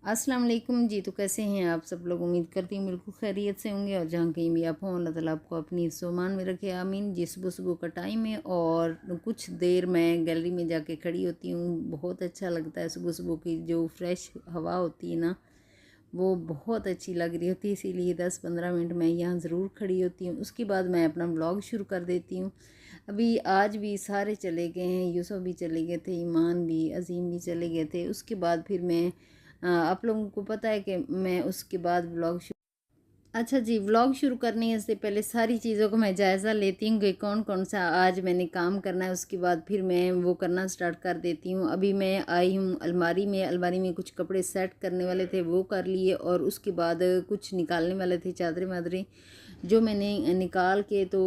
अस्सलाम वालेकुम जी। तो कैसे हैं आप सब लोग? उम्मीद करती हूँ बिल्कुल खैरियत से होंगे और जहाँ कहीं भी आप हों अल्लाह ताला आपको अपनी सोमान में रखे, आमीन जी। सुबह सुबह का टाइम है और कुछ देर मैं गैलरी में जाके खड़ी होती हूँ। बहुत अच्छा लगता है, सुबह सुबह की जो फ्रेश हवा होती है ना, वो बहुत अच्छी लग रही होती है। इसीलिए 10-15 मिनट मैं यहाँ ज़रूर खड़ी होती हूँ। उसके बाद मैं अपना व्लॉग शुरू कर देती हूँ। अभी आज भी सारे चले गए हैं, यूसुफ भी चले गए थे, ईमान भी, अजीम भी चले गए थे। उसके बाद फिर मैं आप लोगों को पता है कि मैं उसके बाद व्लॉग अच्छा जी, व्लॉग शुरू करने से पहले सारी चीज़ों का मैं जायज़ा लेती हूँ कि कौन कौन सा आज मैंने काम करना है। उसके बाद फिर मैं वो करना स्टार्ट कर देती हूँ। अभी मैं आई हूँ अलमारी में कुछ कपड़े सेट करने वाले थे, वो कर लिए और उसके बाद कुछ निकालने वाले थे, चादरें वादरें जो मैंने निकाल के तो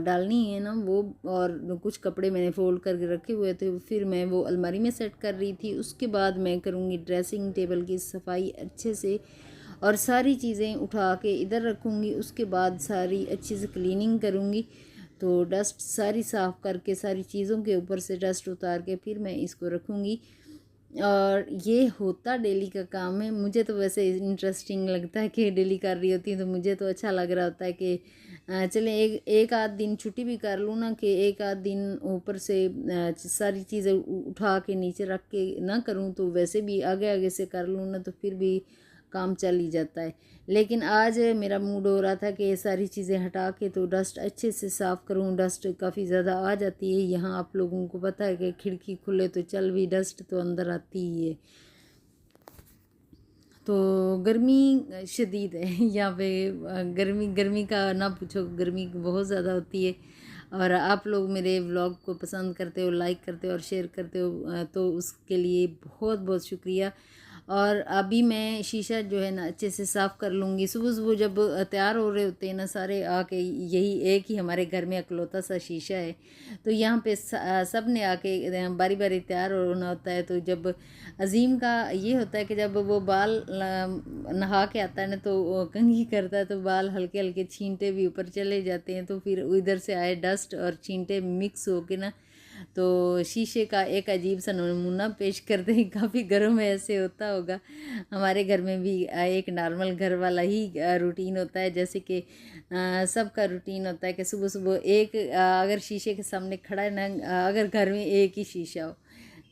डालनी है ना वो। और कुछ कपड़े मैंने फ़ोल्ड करके रखे हुए थे, फिर मैं वो अलमारी में सेट कर रही थी। उसके बाद मैं करूँगी ड्रेसिंग टेबल की सफाई अच्छे से और सारी चीज़ें उठा के इधर रखूँगी। उसके बाद सारी अच्छे से क्लीनिंग करूँगी। तो डस्ट सारी साफ़ करके सारी चीज़ों के ऊपर से डस्ट उतार के फिर मैं इसको रखूँगी। और ये होता डेली का काम है। मुझे तो वैसे इंटरेस्टिंग लगता है कि डेली कर रही होती हूँ, तो मुझे तो अच्छा लग रहा होता है कि चलें एक एक आध दिन छुट्टी भी कर लूँ ना, कि एक आध दिन ऊपर से सारी चीज़ें उठा के नीचे रख के ना करूँ, तो वैसे भी आगे आगे से कर लूँ ना तो फिर भी काम चल ही जाता है। लेकिन आज मेरा मूड हो रहा था कि ये सारी चीज़ें हटा के तो डस्ट अच्छे से साफ़ करूँ। डस्ट काफ़ी ज़्यादा आ जाती है यहाँ, आप लोगों को पता है कि खिड़की खुले तो चल भी डस्ट तो अंदर आती ही है। तो गर्मी शदीद है यहाँ पे। गर्मी गर्मी का ना पूछो, गर्मी बहुत ज़्यादा होती है। और आप लोग मेरे व्लॉग को पसंद करते हो, लाइक करते हो और शेयर करते हो, तो उसके लिए बहुत बहुत शुक्रिया। और अभी मैं शीशा जो है ना अच्छे से साफ़ कर लूँगी। सुबह सुबह जब तैयार हो रहे होते हैं ना सारे आके, यही एक ही हमारे घर में अकलौता सा शीशा है, तो यहाँ पे सब ने आके बारी बारी तैयार होना होता है। तो जब अजीम का ये होता है कि जब वो बाल नहा के आता है ना तो वो कंघी करता है, तो बाल हल्के हल्के छींटे भी ऊपर चले जाते हैं। तो फिर उधर से आए डस्ट और छींटे मिक्स होके ना, तो शीशे का एक अजीब सा नमूना पेश करते हैं। काफ़ी घरों में ऐसे होता होगा, हमारे घर में भी एक नॉर्मल घर वाला ही रूटीन होता है। जैसे कि सबका रूटीन होता है कि सुबह सुबह एक अगर शीशे के सामने खड़ा है ना, अगर घर में एक ही शीशा हो,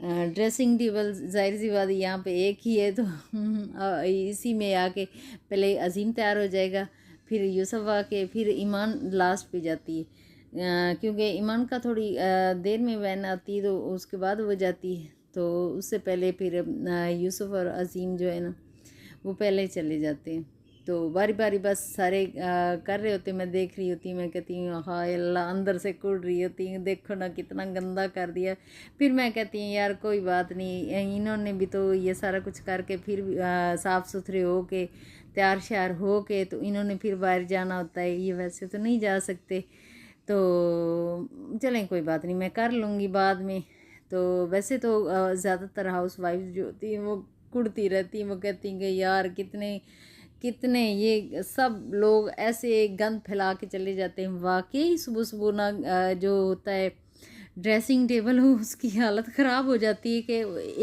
ड्रेसिंग टेबल जाहिर सी बात है यहाँ पे एक ही है, तो इसी में आके पहले अजीम तैयार हो जाएगा, फिर यूसुफ आके, फिर ईमान लास्ट पे जाती है। क्योंकि ईमान का थोड़ी देर में वैन आती है तो उसके बाद वो जाती है, तो उससे पहले फिर यूसुफ और अजीम जो है ना वो पहले चले जाते हैं। तो बारी बारी बस सारे कर रहे होते, मैं देख रही होती, मैं कहती हूँ हाय अल्लाह, अंदर से कुड़ रही होती हूँ, देखो ना कितना गंदा कर दिया। फिर मैं कहती हूँ यार कोई बात नहीं, इन्होंने भी तो ये सारा कुछ करके फिर साफ़ सुथरे हो के तैयार श्यार हो के तो इन्होंने फिर बाहर जाना होता है, ये वैसे तो नहीं जा सकते। तो चलें कोई बात नहीं, मैं कर लूँगी बाद में। तो वैसे तो ज़्यादातर हाउस वाइफ जो होती हैं वो कुड़ती रहती हैं, वो कहती हैं कि यार कितने कितने ये सब लोग ऐसे गंद फैला के चले जाते हैं। वाकई सुबह सुबह ना जो होता है ड्रेसिंग टेबल हो उसकी हालत ख़राब हो जाती है कि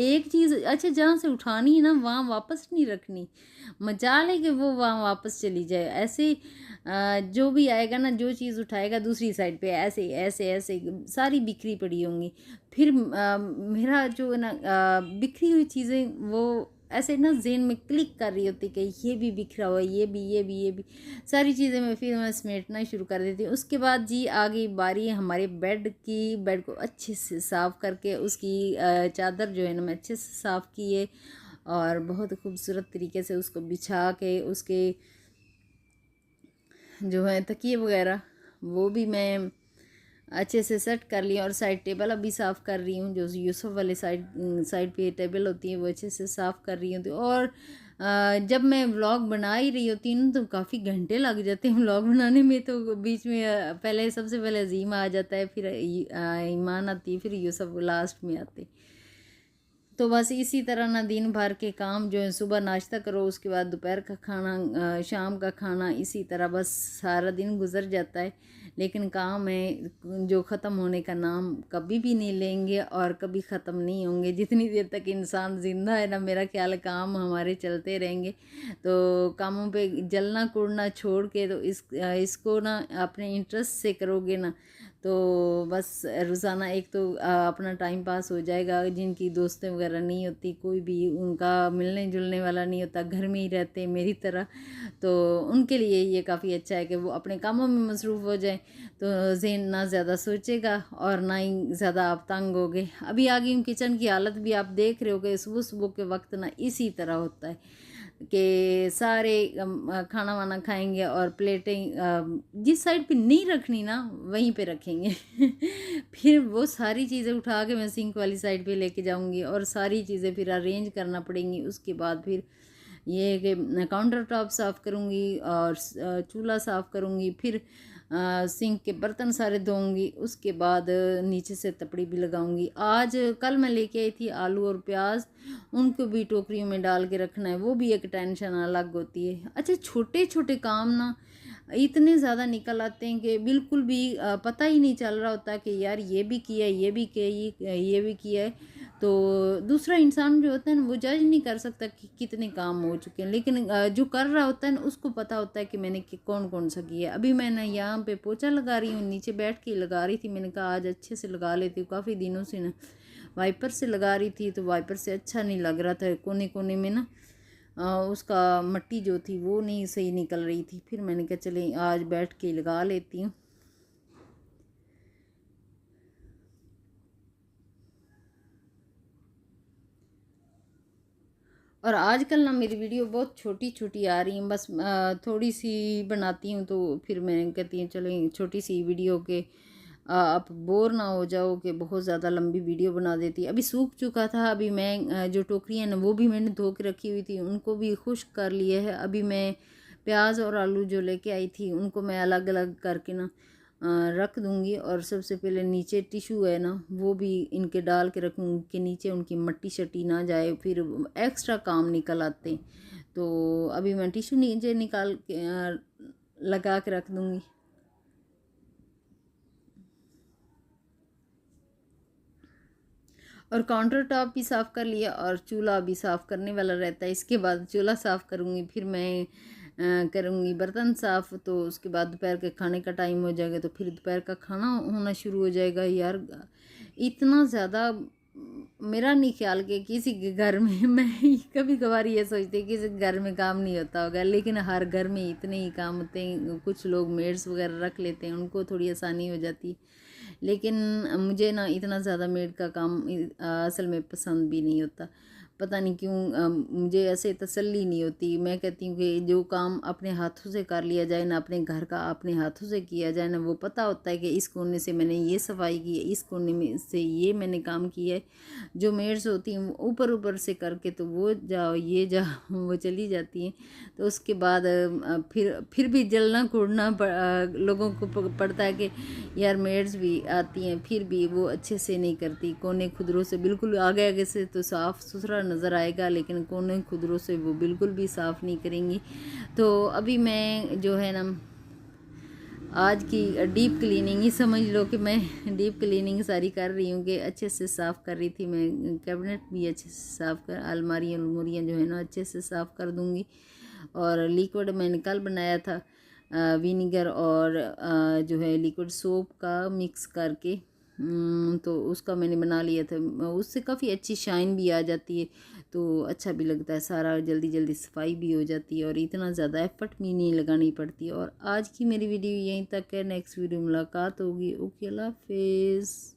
एक चीज़ अच्छा जहाँ से उठानी है ना वहाँ वापस नहीं रखनी, मजाल है कि वो वहाँ वापस चली जाए। ऐसे जो भी आएगा ना, जो चीज़ उठाएगा दूसरी साइड पे ऐसे ऐसे ऐसे सारी बिखरी पड़ी होंगी। फिर मेरा जो है ना बिखरी हुई चीज़ें वो ऐसे ना ज़हन में क्लिक कर रही होती कि ये भी बिखरा हुआ है, ये भी सारी चीज़ें मैं समेटना शुरू कर देती हूँ। उसके बाद जी आ गई बारी हमारे बेड की। बेड को अच्छे से साफ़ करके उसकी चादर जो है ना मैं अच्छे से साफ़ की है और बहुत खूबसूरत तरीके से उसको बिछा के उसके जो है तकिए वगैरह वो भी मैं अच्छे से सेट कर लिया। और साइड टेबल अभी साफ़ कर रही हूँ, जो यूसुफ वाले साइड साइड पे टेबल होती है वो अच्छे से साफ़ कर रही हूँ। तो और जब मैं व्लॉग बना ही रही होती हूँ तो काफ़ी घंटे लग जाते हैं व्लॉग बनाने में। तो बीच में पहले सबसे पहले अजीम आ जाता है, फिर ईमान आती है, फिर यूसुफ लास्ट में आते। तो बस इसी तरह ना दिन भर के काम जो है, सुबह नाश्ता करो, उसके बाद दोपहर का खाना, शाम का खाना, इसी तरह बस सारा दिन गुजर जाता है। लेकिन काम है जो ख़त्म होने का नाम कभी भी नहीं लेंगे और कभी ख़त्म नहीं होंगे। जितनी देर तक इंसान ज़िंदा है ना, मेरा ख्याल है काम हमारे चलते रहेंगे। तो कामों पे जलना कुड़ना छोड़ के तो इसको ना अपने इंटरेस्ट से करोगे ना, तो बस रोज़ाना एक तो अपना टाइम पास हो जाएगा। जिनकी दोस्तें वगैरह नहीं होती, कोई भी उनका मिलने जुलने वाला नहीं होता, घर में ही रहते मेरी तरह, तो उनके लिए ये काफ़ी अच्छा है कि वो अपने कामों में मसरूफ़ हो जाए। तो ज़हन ना ज़्यादा सोचेगा और ना ही ज़्यादा आप तंग होगे। अभी आ गई हूँ, किचन की हालत भी आप देख रहे हो कि सुबह सुबह के वक्त ना इसी तरह होता है कि सारे खाना वाना खाएंगे और प्लेटें जिस साइड पे नहीं रखनी ना वहीं पे रखेंगे। फिर वो सारी चीज़ें उठा के मैं सिंक वाली साइड पे लेके जाऊंगी और सारी चीज़ें फिर अरेंज करना पड़ेंगी। उसके बाद फिर ये कि काउंटर टॉप साफ़ करूँगी और चूल्हा साफ़ करूँगी, फिर सिंक के बर्तन सारे धोऊंगी, उसके बाद नीचे से तपड़ी भी लगाऊंगी। आज कल मैं लेके आई थी आलू और प्याज, उनको भी टोकरियों में डाल के रखना है, वो भी एक टेंशन अलग होती है। अच्छा, छोटे छोटे काम ना इतने ज़्यादा निकल आते हैं कि बिल्कुल भी पता ही नहीं चल रहा होता कि यार ये भी किया है, ये भी किया, ये भी किया है। तो दूसरा इंसान जो होता है ना वो जज नहीं कर सकता कि कितने काम हो चुके हैं, लेकिन जो कर रहा होता है ना उसको पता होता है कि मैंने कौन कौन सा किया है। अभी मैंने यहाँ पे पोछा लगा रही हूँ, नीचे बैठ के लगा रही थी, मैंने कहा आज अच्छे से लगा लेती हूँ। काफ़ी दिनों से ना वाइपर से लगा रही थी तो वाइपर से अच्छा नहीं लग रहा था, कोने कोने में ना उसका मट्टी जो थी वो नहीं सही निकल रही थी। फिर मैंने कहा चले आज बैठ के लगा लेती हूँ। और आजकल ना मेरी वीडियो बहुत छोटी छोटी आ रही हैं, बस थोड़ी सी बनाती हूँ तो फिर मैं कहती हूँ चलो छोटी सी वीडियो के आप बोर ना हो जाओ कि बहुत ज़्यादा लंबी वीडियो बना देती। अभी सूख चुका था, अभी मैं जो टोकरियाँ ना वो भी मैंने धो के रखी हुई थी, उनको भी खुश्क कर लिया है। अभी मैं प्याज और आलू जो लेके आई थी उनको मैं अलग अलग करके ना रख दूंगी। और सबसे पहले नीचे टिशू है ना वो भी इनके डाल के रखूँगी कि नीचे उनकी मट्टी शट्टी ना जाए, फिर एक्स्ट्रा काम निकल आते। तो अभी मैं टिशू नीचे निकाल के लगा के रख दूँगी। और काउंटर टॉप भी साफ़ कर लिया और चूल्हा भी साफ़ करने वाला रहता है। इसके बाद चूल्हा साफ़ करूँगी, फिर मैं करूँगी बर्तन साफ़। तो उसके बाद दोपहर के खाने का टाइम हो जाएगा, तो फिर दोपहर का खाना होना शुरू हो जाएगा। यार इतना ज़्यादा मेरा नहीं ख्याल कि किसी के घर में मैं कभी कभार ये सोचती हूँ किसी के घर में काम नहीं होता होगा, लेकिन हर घर में इतने ही काम होते हैं। कुछ लोग मेड्स वगैरह रख लेते हैं, उनको थोड़ी आसानी हो जाती है, लेकिन मुझे ना इतना ज़्यादा मेड का काम असल में पसंद भी नहीं होता। पता नहीं क्यों मुझे ऐसे तसल्ली नहीं होती। मैं कहती हूँ कि जो काम अपने हाथों से कर लिया जाए ना, अपने घर का अपने हाथों से किया जाए ना, वो पता होता है कि इस कोने से मैंने ये सफाई की है, इस कोने में से ये मैंने काम किया है। जो मेड्स होती हैं वो ऊपर ऊपर से करके तो वो जाओ ये जाओ वो चली जाती हैं। तो उसके बाद फिर भी जलना कूड़ना लोगों को पड़ता है कि यार मेड्स भी आती हैं फिर भी वो अच्छे से नहीं करती। कोने खुदरों से बिल्कुल आगे आगे से तो साफ़ सुथरा नज़र आएगा, लेकिन कोने खुदरों से वो बिल्कुल भी साफ़ नहीं करेंगी। तो अभी मैं जो है ना आज की डीप क्लीनिंग ही समझ लो कि मैं डीप क्लीनिंग सारी कर रही हूँ कि अच्छे से साफ़ कर रही थी। मैं कैबिनेट भी अच्छे से साफ़ कर, अलमारियाँ अलमूरियाँ जो है ना अच्छे से साफ़ कर दूँगी। और लिक्विड मैंने कल बनाया था विनीगर और जो है लिक्विड सोप का मिक्स करके, तो उसका मैंने बना लिया था। उससे काफ़ी अच्छी शाइन भी आ जाती है, तो अच्छा भी लगता है, सारा जल्दी जल्दी सफाई भी हो जाती है और इतना ज़्यादा एफर्ट भी नहीं लगानी पड़ती। और आज की मेरी वीडियो यहीं तक है, नेक्स्ट वीडियो मुलाकात होगी। ओके, अल्लाह हाफिज़।